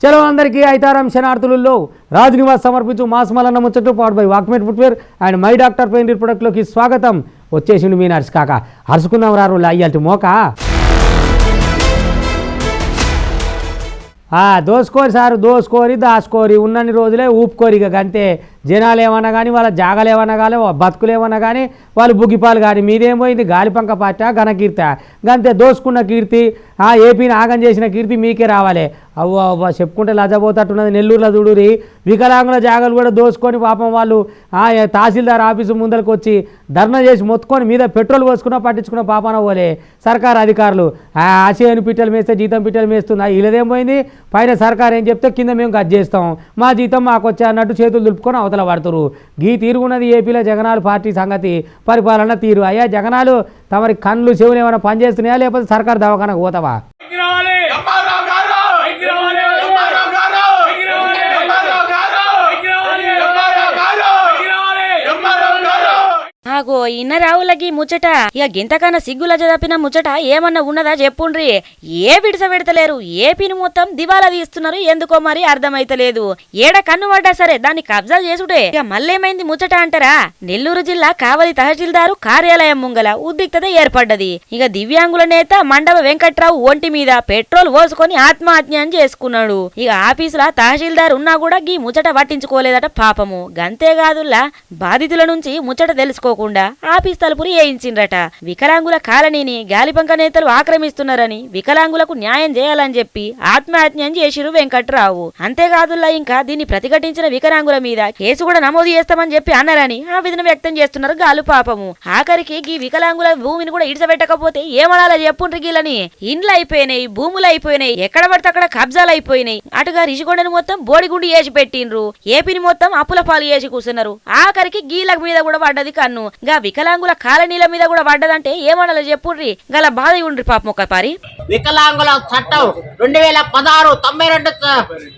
చలో అందరికీ ఐతారాం శనార్థులలో రాజ్ నివాస్ సమర్పించు మాస్మలన్న ముచ్చట్టు powered by Walkmate footwear and my doctor pain ప్రొడక్ట్లోకి స్వాగతం. వచ్చేసిండు మీ నర్స్ కాక అరుచుకుందాం రారు అయ్యాల్టి మోక దోసుకోరి సారు దోసుకోరి దాసుకోరి ఉన్నన్ని రోజులే ఊపుకోరి ఇక అంతే. జనాలు ఏమన్నా కానీ వాళ్ళ జాగాలు ఏమన్నా కానీ బతుకులు ఏమన్నా కానీ వాళ్ళు బుగ్గిపాలు కానీ మీదేం పోయింది గాలిపంక పాట ఘనకీర్త గంతే. దోసుకున్న కీర్తి ఏపీని ఆగం చేసిన కీర్తి మీకే రావాలి. అవ్వ అవ్వ చెప్పుకుంటే లజబోతట్టున్నది. నెల్లూరులో చూడురి వికలాంగుల జాగాలు కూడా దోసుకొని పాపం వాళ్ళు తహసీల్దార్ ఆఫీసు ముందరికి వచ్చి ధర్నా చేసి మొత్తుకొని మీద పెట్రోల్ పోసుకున్నా పట్టించుకున్న పాపన పోలే సర్కారు అధికారులు. ఆశయను పిట్టలు మేస్తే జీతం పిట్టలు మేస్తుంది. వీళ్ళదేం పోయింది పైన సర్కారు ఏం చెప్తే కింద మేము కట్ చేస్తాం మా జీతం మాకు వచ్చా అన్నట్టు చేతులు దులుపుకొని అవతల పడుతురు. గీ తీరుగున్నది ఏపీలో జగనాలు పార్టీ సంగతి పరిపాలన తీరు. అయ్యా జగనాలు తమరి కళ్ళు చెవులు ఏమైనా పనిచేస్తున్నాయా లేకపోతే సర్కారు దవాఖానకు పోతావా? ఆగో ఇన్న రావులకి ముచ్చట ఇక గింతకన్నా సిగ్గుల చదిపిన ముచ్చట ఏమన్నా ఉన్నదా చెప్పుండ్రి. ఏ విడస పెడతలేరు. ఏపీని మొత్తం దివాలా తీస్తున్నారు. ఎందుకో మరి అర్థమైతలేదు. ఏడ కన్ను పడ్డా సరే దాన్ని కబ్జా చేసుడే. ఇక మళ్ళేమైంది ముచ్చట అంటారా? నెల్లూరు జిల్లా కావలి తహసీల్దారు కార్యాలయం ముంగల ఉద్రిక్తత ఏర్పడ్డది. ఇక దివ్యాంగుల నేత మండవ వెంకట్రావు ఒంటి మీద పెట్రోల్ పోసుకొని ఆత్మహత్య చేసుకున్నాడు. ఇక ఆఫీసులా తహసీల్దార్ ఉన్నా కూడా గీ ముచ్చట పట్టించుకోలేదట పాపము. గంతేకాదుల్లా బాధితుల నుంచి ముచ్చట తెలుసుకోకుండా ఆఫీస్ తలుపులు వేయించిండ్రట. వికలాంగుల కాలనీని గాలిపంక నేతలు ఆక్రమిస్తున్నారని వికలాంగులకు న్యాయం చేయాలని చెప్పి ఆత్మహత్యం చేసిరు వెంకట్రావు. అంతేకాదుల్లా ఇంకా దీన్ని ప్రతిఘటించిన వికలాంగుల మీద కేసు కూడా నమోదు చేస్తామని చెప్పి అన్నారని ఆవేదన వ్యక్తం చేస్తున్నారు గాలు పాపము. ఆఖరికి ఈ వికలాంగుల భూమిని కూడా ఇడిసబెట్టకపోతే ఏమనాల చెప్పుండ్రి. గీలని ఇండ్లు అయిపోయినాయి, భూములు అయిపోయినాయి, ఎక్కడ పడితే అక్కడ కబ్జాలు అయిపోయినాయి. అటుగా రిషికొండను మొత్తం బోడిగుండి వేసి పెట్టిండ్రు. ఏపీని మొత్తం అప్పుల పాలు వేసి కూర్చున్నారు. ఆఖరికి గీల మీద కూడా పడ్డది కన్ను. గా వికలాంగుల కాలనీల మీద కూడా పడ్డదంటే ఏమనాలో చెప్పుర్రి. గల బాధ ఉండ్రి పాపం ఒక పారి. వికలాంగుల చట్టం 2016 92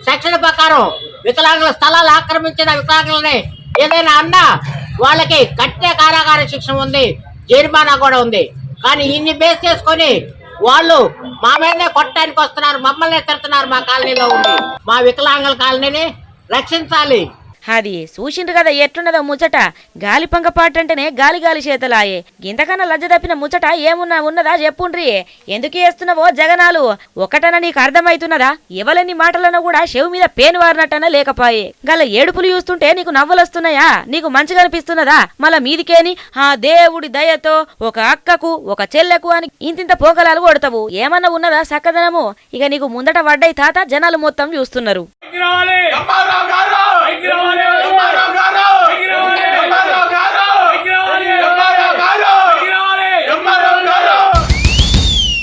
సెక్షన్ ప్రకారం వికలాంగుల స్థలాలు ఆక్రమించిన వికలాంగులని ఏదైనా అన్నా వాళ్ళకి కఠిన కారాగార శిక్ష ఉంది, జరిమానా కూడా ఉంది. కానీ ఇన్ని బేస్ చేసుకొని వాళ్ళు మా మీదనే కొట్టడానికి వస్తున్నారు, మమ్మల్ని తిడుతున్నారు. మా కాలనీలో ఉండి మా వికలాంగుల కాలనీని రక్షించాలి. అది చూసిండ్రు కదా ఎట్లున్నదో ముచ్చట. గాలిపంక పాట అంటేనే గాలి గాలి చేతలాయే. గింతకన్నా లజ్జ తప్పిన ముచ్చట ఉన్నదా చెప్పుండ్రి. ఎందుకు చేస్తున్నావో జగనాలు ఒకటన నీకు అర్థమైతున్నదా? ఎవలెన్ని మాటలను కూడా చెవు మీద పేను వారినట్టన లేకపాయే. గల ఏడుపులు చూస్తుంటే నీకు నవ్వులొస్తున్నాయా? నీకు మంచిగా అనిపిస్తున్నదా? మళ్ళా మీదికేని దేవుడి దయతో ఒక అక్కకు ఒక చెల్లెకు అని ఇంతింత పోకలాలు కొడతావు. ఏమన్నా ఉన్నదా సక్కదనము? ఇక నీకు ముందట పడ్డాయి తాత జనాలు మొత్తం చూస్తున్నారు.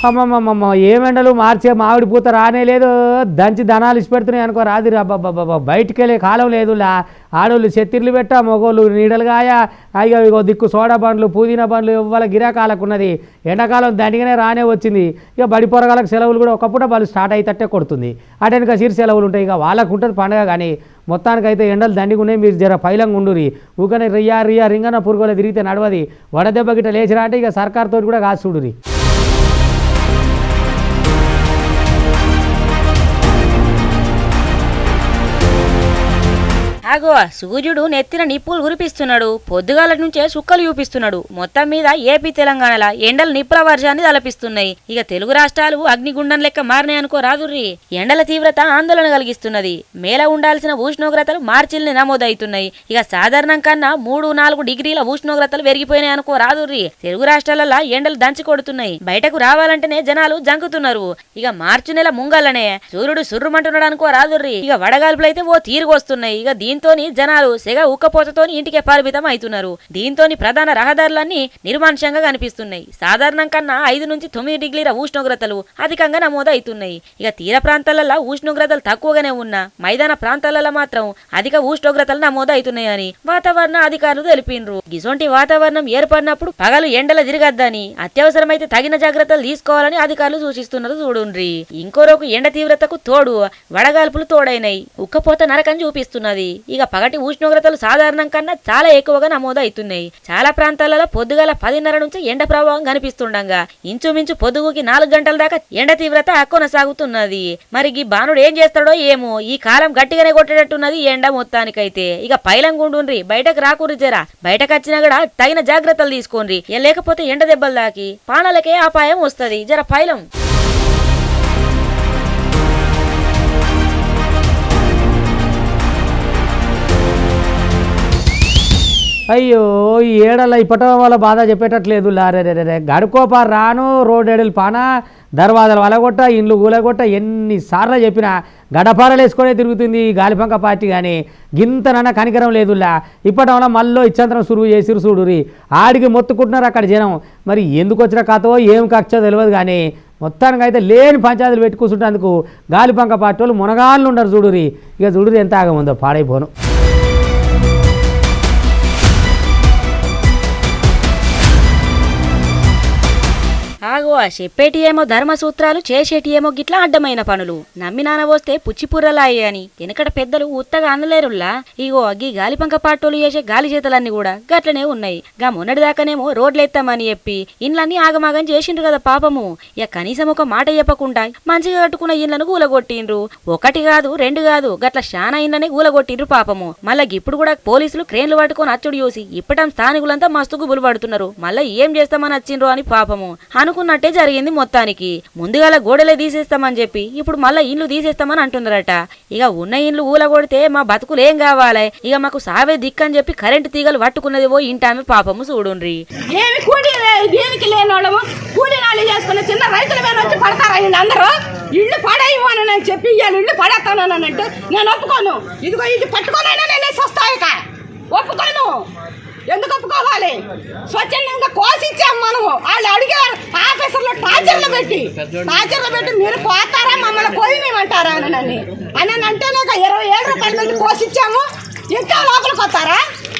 అమ్మమ్మమ్మ ఏమెండలు మార్చే మామిడి పూత రానే లేదు. దంచి ధనాలు ఇచ్చి పెడుతున్నాయి అనుకో రాదిరి. అబ్బాబ్బాబ్బా బయటికి వెళ్ళే కాలం లేదులా. ఆడోళ్ళు చెత్తిర్లు పెట్టా, మగోళ్ళు నీడలుగాయ. అయ్యో ఇగో దిక్కు సోడా బండ్లు పుదీనా బండ్లు ఇవ్వాల గిరాకాలకు ఉన్నది. ఎండాకాలం దండిగానే రానే వచ్చింది. ఇక బడి పొరగాలకు సెలవులు కూడా ఒకప్పుడు వాళ్ళు స్టార్ట్ అయితట్టే కొడుతుంది. అటెనక సిరి సెలవులు ఉంటాయి. ఇక వాళ్ళకు ఉంటుంది పండగ. కానీ మొత్తానికైతే ఎండలు దండిగా ఉన్నాయి. మీరు జర పైలంగా ఉండురి. ఊకనే రియ్యా రింగన పురుగులు తిరిగితే నడవది. వడదెబ్బ గిట్ట లేచిరా అంటే ఇక సర్కార్తో కూడా కాసి చూడురి. ఆగో సూర్యుడు నెత్తిన నిప్పులు కురిపిస్తున్నాడు. పొద్దుగాల నుంచే సుక్కలు చూపిస్తున్నాడు. మొత్తం మీద ఏపీ తెలంగాణల ఎండలు నిప్పుల వర్షాన్ని తలపిస్తున్నాయి. ఇక తెలుగు రాష్ట్రాలు అగ్నిగుండం లెక్క మారినాయనుకో రాదుర్రి. ఎండల తీవ్రత ఆందోళన కలిగిస్తున్నది. మేల ఉండాల్సిన ఉష్ణోగ్రతలు మార్చిల్ని నమోదవుతున్నాయి. ఇక సాధారణం కన్నా 3-4 డిగ్రీల ఉష్ణోగ్రతలు పెరిగిపోయినాయి అనుకో రాదుర్రి. తెలుగు రాష్ట్రాలలో ఎండలు దంచి కొడుతున్నాయి. బయటకు రావాలంటేనే జనాలు జంకుతున్నారు. ఇక మార్చి నెల ముంగల్లనే సూర్యుడు సుర్రుమంటున్నాడు అనుకో రాదుర్రి. ఇక వడగాల్పులైతే ఓ తీరుగొస్తున్నాయి. ఇక దీంతోని జనాలు సెగ ఉక్కపోతతోని ఇంటికే పరిమితం అవుతున్నారు. దీంతోని ప్రధాన రహదారులన్నీ నిర్మానుష్యంగా కనిపిస్తున్నాయి. సాధారణం కన్నా 5 నుంచి 9 డిగ్రీల ఉష్ణోగ్రతలు అధికంగా నమోదవుతున్నాయి. ఇక తీర ప్రాంతాలలో ఉష్ణోగ్రతలు తక్కువగానే ఉన్నా మైదాన ప్రాంతాలలో మాత్రం అధిక ఉష్ణోగ్రతలు నమోదవుతున్నాయని వాతావరణ అధికారులు తెలిపిండ్రు. ఇటువంటి వాతావరణం ఏర్పడినప్పుడు పగలు ఎండల తిరగద్దని, అత్యవసరమైతే తగిన జాగ్రత్తలు తీసుకోవాలని అధికారులు సూచిస్తున్నారు. చూడుండ్రి. ఇంకో రోజు ఎండ తీవ్రతకు తోడు వడగాల్పులు తోడైనాయి. ఉక్కపోత నరకం చూపిస్తున్నది. ఇక పగటి ఉష్ణోగ్రతలు సాధారణం కన్నా చాలా ఎక్కువగా నమోదవుతున్నాయి. చాలా ప్రాంతాలలో పొద్దుగాల 10:30 నుంచి ఎండ ప్రభావం కనిపిస్తుండగా ఇంచుమించు పొద్దుగుకి 4 గంటల దాకా ఎండ తీవ్రత కొనసాగుతున్నది. మరి ఈ బాణుడు ఏం చేస్తాడో ఏమో, ఈ కాలం గట్టిగానే కొట్టేటట్టున్నది ఎండ మొత్తానికైతే. ఇక పైలంగుండ్రి, బయటకు రాకూరి జరా, బయటకు వచ్చినా కూడా తగిన జాగ్రత్తలు తీసుకోండి, లేకపోతే ఎండ దెబ్బలు దాకి పానాలకే అపాయం వస్తది. జర పైలం. అయ్యో ఈ ఏడల ఇప్పటం వల్ల బాధ చెప్పేటట్లేదు. లారే గడుకోపా రాను రోడ్డెడలు పానా దర్వాజాలు వలగొట్ట ఇండ్లు కూలగొట్ట ఎన్నిసార్లు చెప్పినా గడపారలు వేసుకొనే తిరుగుతుంది ఈ గాలిపంక పార్టీ. కానీ గింతనన్న కనికరం లేదులా. ఇప్పటం వల్ల మళ్ళీ ఇచ్చంతరం సురువు చేసిరు చూడురి, ఆడికి మొత్తుకుంటున్నారు అక్కడ జనం. మరి ఎందుకు వచ్చిన కథో ఏం కక్షో తెలియదు. కానీ మొత్తానికి అయితే లేని పంచాయతీలు పెట్టి కూర్చుంటేందుకు గాలిపంక పార్టీ వాళ్ళు మునగాళ్ళు ఉండరు చూడురి. ఇక చూడురి ఎంత ఆగముందో పాడైపోను. ఆగో చెప్పేటి ఏమో ధర్మసూత్రాలు, చేసేటి ఏమో గిట్లా అడ్డమైన పనులు. నమ్మినాన వస్తే పుచ్చిపుర్రలాయే అని వెనకట పెద్దలు ఉత్తగా అనలేరుల్లా. ఇగో గీ గాలిపంక పాటోలు చేసే గాలి చేతలన్నీ కూడా గట్లనే ఉన్నాయి. గా మొన్నటిదాకానేమో రోడ్లెత్తామని చెప్పి ఇండ్లన్నీ ఆగమాగం చేసిండ్రు కదా పాపము. ఇక కనీసం ఒక మాట చెప్పకుండా మంచిగా కట్టుకున్న ఇండ్లను గూలగొట్టిండ్రు. ఒకటి కాదు, రెండు కాదు, గట్ల శానా ఇండ్లనే గూలగొట్టిండ్రు పాపము. మళ్ళా ఇప్పుడు కూడా పోలీసులు క్రేన్లు పట్టుకొని అచ్చుడు చూసి ఇప్పటం స్థానికులంతా మస్తు గుబులు పడుతున్నారు. మళ్ళా ఏం చేస్తామని వచ్చిండ్రు అని పాపము అనుకున్నట్టే జరిగింది మొత్తానికి. ముందుగాల గోడలే తీసేస్తామని చెప్పి ఇప్పుడు మళ్ళా ఇండ్లు తీసేస్తామని అంటున్నారట. ఇక ఉన్న ఇండ్లు ఊలగొడితే మా బతుకులు ఏం కావాలి, ఇక మాకు సావే దిక్కని చెప్పి కరెంటు తీగలు పట్టుకున్నదివో ఇంటామె పాపము చూడుండ్రి. ఏమి కూలి దీనికి లేని వాళ్ళము కూలి నాళ్ళు చేసుకున్న చిన్న రైతుల మీద వచ్చి పడతారా అందరూ? ఇల్లు పడేయము అని నేను చెప్పి ఇవాళ ఇల్లు పడేస్తానంటే నేను ఒప్పుకోను. ఇదిగో ఇది పట్టుకోనైనా నేను వస్తాయిక ఒప్పుకోను. ఎందుకు ఒప్పుకోవాలి? స్వచ్ఛందంగా కోసిచ్చాము మనము. వాళ్ళు అడిగారు ఆఫీసర్లో టార్చర్లు పెట్టి మీరు పోతారా మమ్మల్ని కోయనివ్వమంటారా అని అంటేనే 27 రూపాయల మంది కోసిచ్చాము. ఇంకా లోపలికి వస్తారా,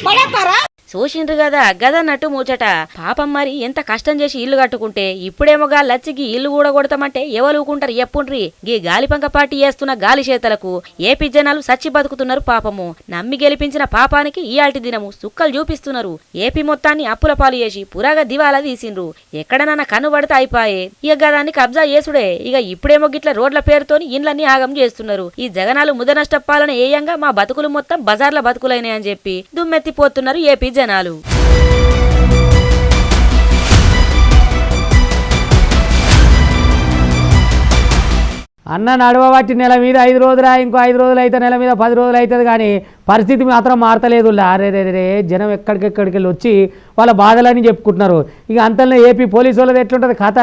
పడేస్తారా? చూసిండ్రు కదా గదన్నట్టు ముచ్చట. పాపం మరి ఎంత కష్టం చేసి ఇల్లు కట్టుకుంటే ఇప్పుడేమోగా లచ్చికి ఇల్లు కూడా కొడతామంటే ఎవరుకుంటారు ఎప్పుండ్రి. గీ గాలిపంక పార్టీ చేస్తున్న గాలి చేతలకు ఏపీ జనాలు సచ్చి బతుకుతున్నారు పాపము. నమ్మి గెలిపించిన పాపానికి ఈయాల్టి దినము సుక్కలు చూపిస్తున్నారు. ఏపీ మొత్తాన్ని అప్పుల పాలు చేసి పురాగా దివాలా తీసిండ్రు. ఎక్కడనన్నా కనుబడితే అయిపోయే. ఇక గదాన్ని కబ్జా చేసుడే. ఇక ఇప్పుడేమో గిట్ల రోడ్ల పేరుతోని ఇండ్లన్నీ ఆగం చేస్తున్నారు. ఈ జగనాలు ముద నష్టపాలన ఏయంగా మా బతుకులు మొత్తం బజార్ల బతుకులైనాయి అని చెప్పి దుమ్మెత్తిపోతున్నారు ఏపీ జనాలు. అన్న నడవబట్టి నెల మీద 5 రోజులా, ఇంకో 5 రోజులు అయితే నెల మీద 10 రోజులు అవుతుంది. కానీ పరిస్థితి మాత్రం మారతలేదు. రే జనం ఎక్కడికెక్కడికి వెళ్ళి వచ్చి వాళ్ళ బాధలని చెప్పుకుంటున్నారు. ఇక అంతలో ఏపీ పోలీసు వాళ్ళది ఎట్లుంటుంది కథ,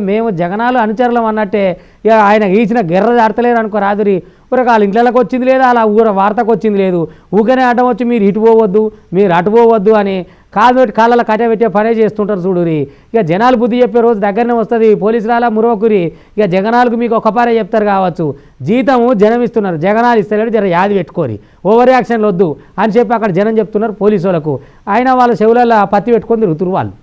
మేము జగనాలు అనుచరులం అన్నట్టే. ఇక ఆయన గీచిన గెర్ర దాడతలేరు అనుకో రాదురి. వాళ్ళ ఇంట్లోకి వచ్చింది లేదు, అలా ఊర వార్తకు వచ్చింది లేదు. ఊకనే అడ్డం వచ్చి మీరు ఇటు పోవద్దు, మీరు అటు పోవద్దు అని కాదు పెట్టి కాళ్ళలో కట్టబెట్టే పనే చేస్తుంటారు చూడురి. ఇక జనాలు బుద్ధి చెప్పే రోజు దగ్గరనే వస్తుంది. పోలీసులు అలా మురవకురి. ఇక జగనాలకు మీకు ఒక పారే చెప్తారు కావచ్చు. జీతము జనం ఇస్తున్నారు, జగనాలు ఇస్తలేడు, జర యాది పెట్టుకోరి, ఓవర్ యాక్షన్లు వద్దు అని చెప్పి అక్కడ జనం చెప్తున్నారు పోలీసు వాళ్ళకు. అయినా వాళ్ళ చెవులలో పత్తి పెట్టుకొని తిరుగుతురు వాళ్ళు.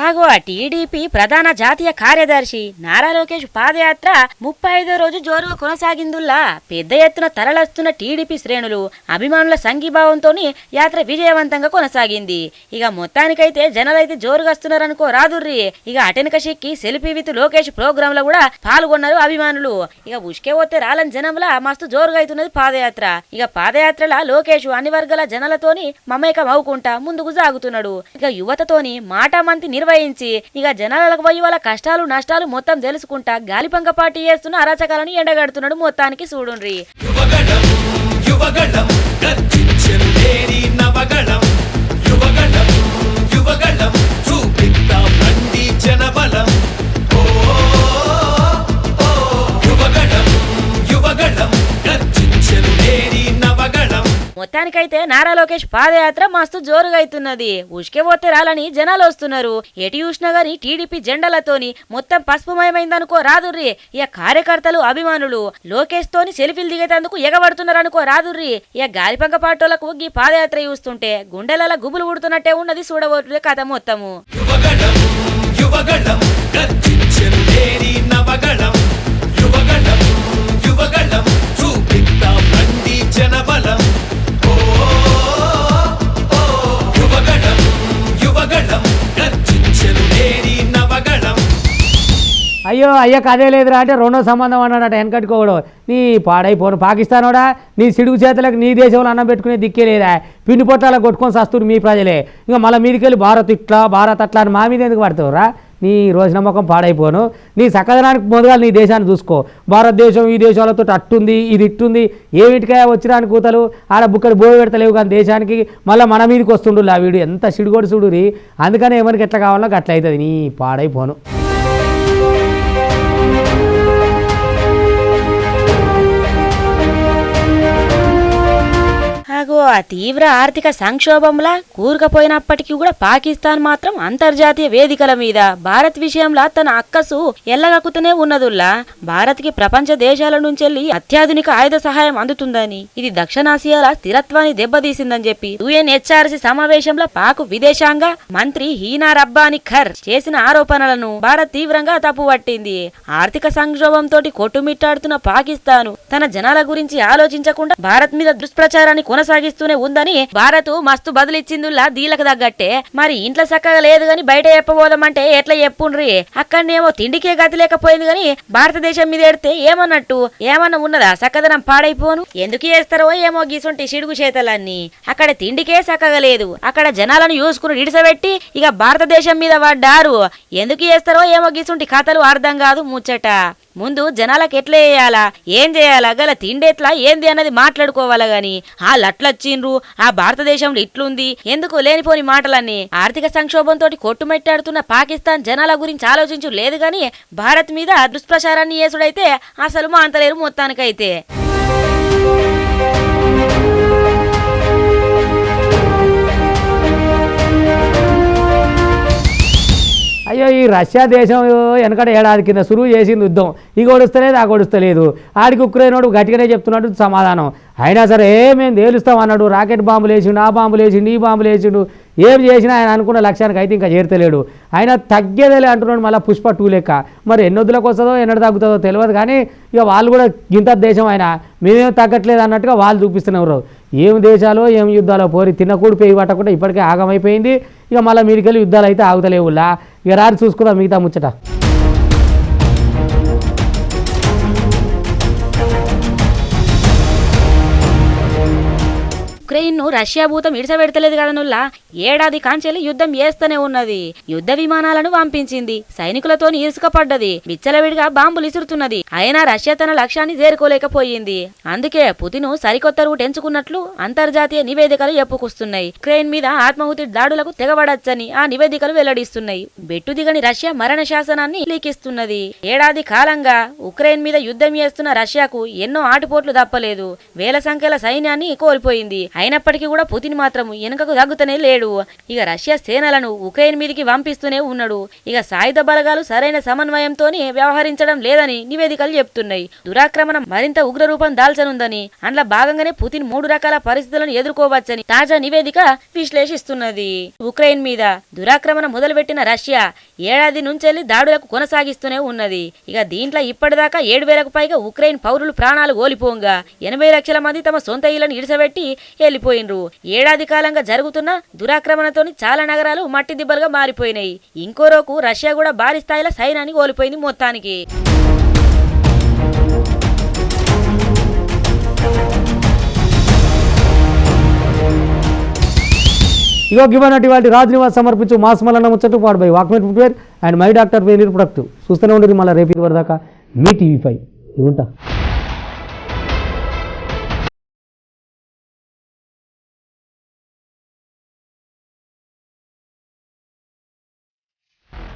ఆగో టీడీపీ ప్రధాన జాతీయ కార్యదర్శి నారా లోకేష్ పాదయాత్ర 35వ రోజు జోరుగా కొనసాగిందుల్లా. పెద్ద ఎత్తున తరలస్తున్న టీడీపీ శ్రేణులు అభిమానుల సంఘీభావంతో యాత్ర విజయవంతంగా కొనసాగింది. ఇక మొత్తానికైతే జనాలైతే జోరుగా వస్తున్నారనుకో రాదుర్రి. ఇక అటెనక సిక్కి సెల్ఫీ విత్ లోకేష్ ప్రోగ్రామ్ లో కూడా పాల్గొన్నారు అభిమానులు. ఇక ఉష్కే పోతే రాలని జనంలా మస్తు జోరుగా అవుతున్నది పాదయాత్ర. ఇక పాదయాత్రల లోకేష్ అన్ని వర్గాల జనాలతోని మమేకం అవుకుంటా ముందుకు సాగుతున్నాడు. ఇక యువతతోని మాటామంతి నిర్వహించి ఇక జనాలకు పోయి వాళ్ళ కష్టాలు నష్టాలు మొత్తం తెలుసుకుంటా గాలిపంక పార్టీ చేస్తున్న అరాచకాలను ఎండగడుతున్నాడు. మొత్తానికి చూడుండ్రి. మొత్తానికైతే నారా లోకేష్ పాదయాత్ర మస్తు జోరుగా అవుతున్నది. ఉష్కే పోతే రాలని జనాలు వస్తున్నారు. ఎటు చూసినా గాని టీడీపీ జెండాలతోని మొత్తం పసుపుమయమైందనుకో రాదుర్రి. ఇక కార్యకర్తలు అభిమానులు లోకేష్ తోని సెల్ఫీలు దిగేందుకు ఎగబడుతున్నారు అనుకో రాదుర్రి. ఇక గాలిపంక పాటోళ్లకు ఈ పాదయాత్ర చూస్తుంటే గుండెలలో గుబులు పుడుతున్నట్టే ఉన్నది చూడబోతున్న కథ మొత్తము. అయ్యో అయ్యకు అదే లేదురా అంటే రెండో సంబంధం అన్నాడట వెనకట్టుకోవడం. నీ పాడైపోను పాకిస్తానోడా, నీ సిడుగు చేతులకు నీ దేశంలో అన్నం పెట్టుకునే దిక్కే లేదా, పిండి పొట్టాలకు కొట్టుకొని సస్తుడు మీ ప్రజలే. ఇంకా మళ్ళీ మీదికి వెళ్ళి భారత్ ఇట్లా భారత్ అట్లా అని మా మీద ఎందుకు పడతావురా? నీ రోజున మొక్కం పాడైపోను. నీ సకదనానికి మొదలు నీ దేశాన్ని చూసుకో. భారతదేశం ఈ దేశాలతో అట్టుంది ఇది ఇట్టుంది ఏమిటికాయ వచ్చిరాని కూతలు ఆడ బుక్కడి బోయ పెడతలేవు కానీ దేశానికి మళ్ళీ మన మీదకి వస్తుండు ఆ వీడు ఎంత సిడుగోడు చూడురి. అందుకనే ఎవరికి ఎట్లా కావాలో అట్లా అవుతుంది. నీ పాడైపోను. ఆ తీవ్ర ఆర్థిక సంక్షోభంలా కూరుకుపోయినప్పటికీ కూడా పాకిస్తాన్ మాత్రం అంతర్జాతీయ వేదికల మీద భారత్ విషయంలో తన అక్కసు ఎల్లగక్కుతూనే ఉన్నదుల్లా. భారత్ కి ప్రపంచ దేశాల నుంచి అత్యాధునిక ఆయుధ సహాయం అందుతుందని, ఇది దక్షిణాసియాల స్థిరత్వాన్ని దెబ్బతీసిందని చెప్పి UNHRC సమావేశంలో పాక్ విదేశాంగ మంత్రి హీనా రబ్బానీ ఖర్ చేసిన ఆరోపణలను భారత్ తీవ్రంగా తప్పుపట్టింది. ఆర్థిక సంక్షోభంతో కొట్టుమిట్టాడుతున్న పాకిస్తాన్ తన జనాల గురించి ఆలోచించకుండా భారత్ మీద దుష్ప్రచారాన్ని కొనసాగిస్తూనే ఉందని భారత్ మస్తు బదులిచ్చిందుల్లా దీలకు తగ్గట్టే. మరి ఇంట్లో చక్కగా లేదు గాని బయట చెప్పబోదామంటే ఎట్లా చెప్పుండ్రి. అక్కడనేమో తిండికే గతి లేకపోయింది గాని భారతదేశం మీద ఎడితే ఏమన్నట్టు ఏమన్నా ఉన్నదా? చక్కదనం పాడైపోను. ఎందుకు చేస్తారో ఏమో గీసుంటి సిడుగు చేతలన్నీ. అక్కడ తిండికే చక్కగా లేదు, అక్కడ జనాలను చూసుకుని ఇడిసబెట్టి ఇక భారతదేశం మీద పడ్డారు. ఎందుకు చేస్తారో ఏమో గీసుంటి కథలు అర్థం కాదు ముచ్చట. ముందు జనాలకు ఎట్లా వేయాలా ఏం చేయాలా గల తిండి ఎట్లా ఏంది అన్నది మాట్లాడుకోవాలా గాని వాళ్ళట్లొచ్చిండ్రు ఆ భారతదేశంలో ఇట్లుంది ఎందుకు లేనిపోని మాటలన్నీ. ఆర్థిక సంక్షోభంతో కొట్టుమెట్టాడుతున్న పాకిస్తాన్ జనాల గురించి ఆలోచించు లేదు గాని భారత్ మీద దుష్ప్రచారాన్ని చేసుడైతే అసలు మా అంతలేరు మొత్తానికైతే. అయ్యో ఈ రష్యా దేశం వెనకట ఏడాది కింద సురువు చేసింది యుద్ధం. ఈ గొడుస్తలేదు ఆ గొడుస్తలేదు. ఆడికి ఉక్రెయినోడు గట్టిగానే చెప్తున్నాడు సమాధానం. అయినా సరే మేము తేలుస్తాం అన్నాడు. రాకెట్ బాంబులు వేసిండు, ఆ బాంబులు వేసిండు, ఈ బాంబులు వేసిండు. ఏం చేసినా ఆయన అనుకున్న లక్ష్యానికి అయితే ఇంకా చేరతలేడు. ఆయన తగ్గేదేలే అంటున్నాడు మళ్ళీ పుష్ప 2 లెక్క. మరి ఎన్నొద్దులకు వస్తుందో ఎన్నడు తగ్గుతుందో తెలియదు కానీ ఇక వాళ్ళు కూడా గింత దేశం ఆయన మేమేం తగ్గట్లేదు అన్నట్టుగా వాళ్ళు చూపిస్తున్నారు. ఏం దేశాలో ఏం యుద్ధాలో పోరి తిన్నకూడి పేయి పట్టకుండా ఇప్పటికే ఆగమైపోయింది. ఇక మళ్ళీ మీదికెళ్ళి యుద్ధాలు అయితే ఆగుతలేవులా. ఇక రారి చూసుకుందాం మిగతా ముచ్చట. ఉక్రెయిన్ ను రష్యా భూతం ఇడిసబెడతలేదు కదనుల్లా. ఏడాది కాంచెల్లి యుద్ధం చేస్తూనే ఉన్నది. యుద్ధ విమానాలను పంపించింది, సైనికులతోని ఇరుసుకపడ్డది, విచ్చలవిడిగా బాంబులు ఇసురుతున్నది. అయినా రష్యా తన లక్ష్యాన్ని చేరుకోలేకపోయింది. అందుకే పుతిన్ సరికొత్త రూట్ ఎంచుకున్నట్లు అంతర్జాతీయ నివేదికలు చెప్పుకొస్తున్నాయి. ఉక్రెయిన్ మీద ఆత్మాహుతి దాడులకు తెగబడచ్చని ఆ నివేదికలు వెల్లడిస్తున్నాయి. బెట్టు దిగని రష్యా మరణ శాసనాన్ని లీకిస్తున్నది. ఏడాది కాలంగా ఉక్రెయిన్ మీద యుద్ధం చేస్తున్న రష్యాకు ఎన్నో ఆటుపోట్లు తప్పలేదు. వేల సంఖ్యల సైన్యాన్ని కోల్పోయింది. అయినప్పటికీ కూడా పుతిన్ మాత్రం వెనుకకు తగ్గుతూనే లేడు. ఇక రష్యా సేనలను ఉక్రెయిన్ మీదికి పంపిస్తూనే ఉన్నాడు. ఇక సాయుధ బలగాలు సరైన సమన్వయంతోనే వ్యవహరించడం లేదని నివేదికలు చెప్తున్నాయి. దురాక్రమణం మరింత ఉగ్రరూపం దాల్చనుందని, అందులో భాగంగానే పుతిన్ 3 రకాల పరిస్థితులను ఎదుర్కోవచ్చని తాజా నివేదిక విశ్లేషిస్తున్నది. ఉక్రెయిన్ మీద దురాక్రమణ మొదలుపెట్టిన రష్యా ఏడాది నుంచెల్లి దాడులకు కొనసాగిస్తూనే ఉన్నది. ఇక దీంట్లో ఇప్పటిదాకా 7,000కు పైగా ఉక్రెయిన్ పౌరులు ప్రాణాలు కోల్పోగా 80 లక్షల మంది తమ సొంత ఇళ్లను ఇడిసబెట్టి వెళ్లిపోయినరు. ఏడాది కాలంగా జరుగుతున్న దురాక్రమణతోని చాలా నగరాలు మట్టి దిబ్బలుగా మారిపోయినాయి. ఇంకో రోజు రష్యా కూడా భారీ స్థాయిలో సైన్యాన్ని కోల్పోయింది మొత్తానికి. ఇగో గివన్నట్టు వాటి రాజనివాస్ సమర్పించు మాస్ మల్లన్న ముచ్చట్టు పాడు by Walkmate footwear and my doctor wear product. చూస్తూనే ఉండరు మళ్ళీ రేపు వరదాకా మీ TV5 ఉంటా.